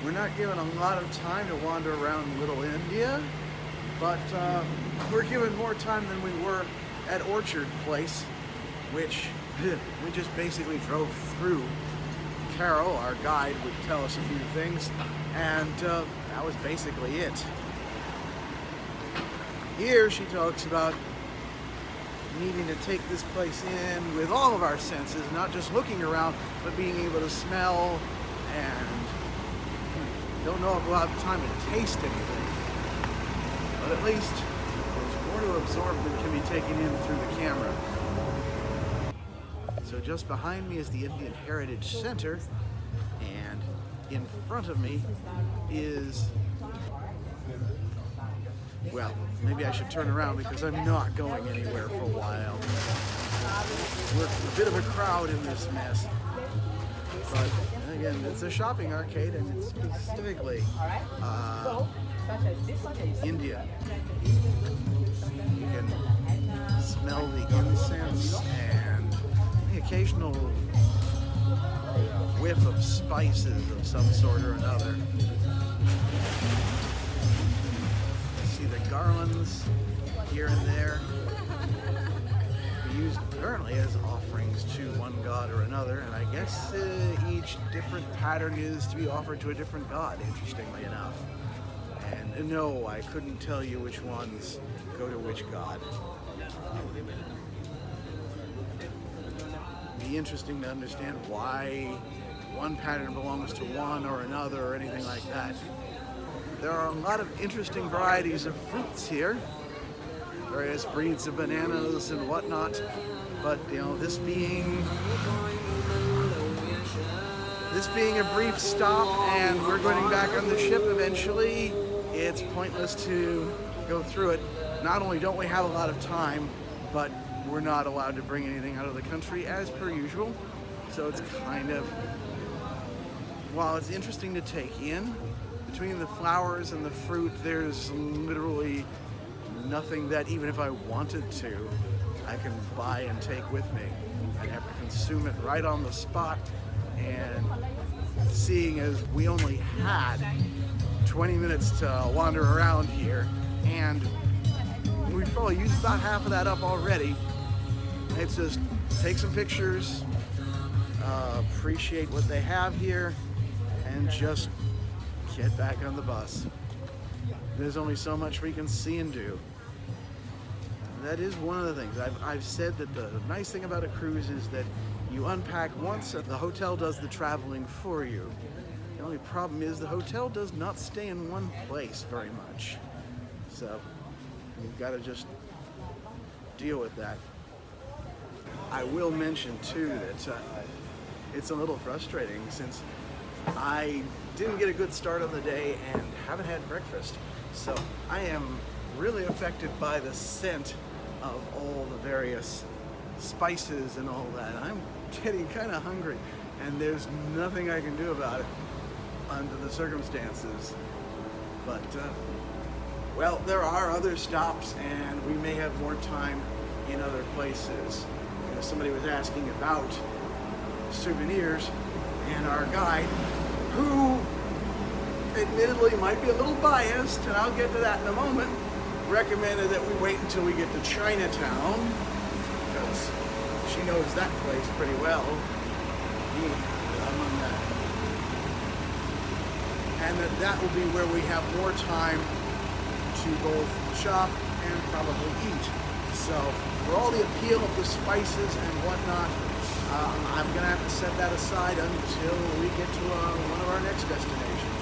We're not given a lot of time to wander around Little India, but we're given more time than we were at Orchard Place, which we just basically drove through. Carol, our guide, would tell us a few things, and that was basically it. Here she talks about needing to take this place in with all of our senses, not just looking around, but being able to smell, and don't know if we'll have time to taste anything, but at least there's more to absorb than can be taken in through the camera. So just behind me is the Indian Heritage Center, and in front of me is, well, maybe I should turn around because I'm not going anywhere for a while. We're a bit of a crowd in this mess. But again, it's a shopping arcade, and it's specifically Indian. You can smell the incense and the occasional whiff of spices of some sort or another. See the garlands here and there, used apparently as offerings to one god or another, and I guess each different pattern is to be offered to a different god, interestingly enough. And no, I couldn't tell you which ones go to which god. It'd be interesting to understand why one pattern belongs to one or another or anything like that. There are a lot of interesting varieties of fruits here, various breeds of bananas and whatnot, but you know, this being a brief stop and we're going back on the ship eventually, it's pointless to go through it. Not only don't we have a lot of time, but we're not allowed to bring anything out of the country as per usual, so it's kind of, while it's interesting to take in, between the flowers and the fruit, there's literally nothing that, even if I wanted to, I can buy and take with me. I'd have to consume it right on the spot, and seeing as we only had 20 minutes to wander around here, and we've probably used about half of that up already, it's just take some pictures, appreciate what they have here, and just get back on the bus. There's only so much we can see and do. That is one of the things. I've said that the nice thing about a cruise is that you unpack once and the hotel does the traveling for you. The only problem is the hotel does not stay in one place very much. So you've got to just deal with that. I will mention too that it's a little frustrating since I didn't get a good start on the day and haven't had breakfast. So I am really affected by the scent of all the various spices and all that. I'm getting kind of hungry, and there's nothing I can do about it under the circumstances. But, well, there are other stops, and we may have more time in other places. You know, somebody was asking about souvenirs, and our guide, who admittedly might be a little biased, and I'll get to that in a moment, recommended that we wait until we get to Chinatown, because she knows that place pretty well. And that will be where we have more time to both shop and probably eat. So for all the appeal of the spices and whatnot, I'm gonna have to set that aside until we get to one of our next destinations.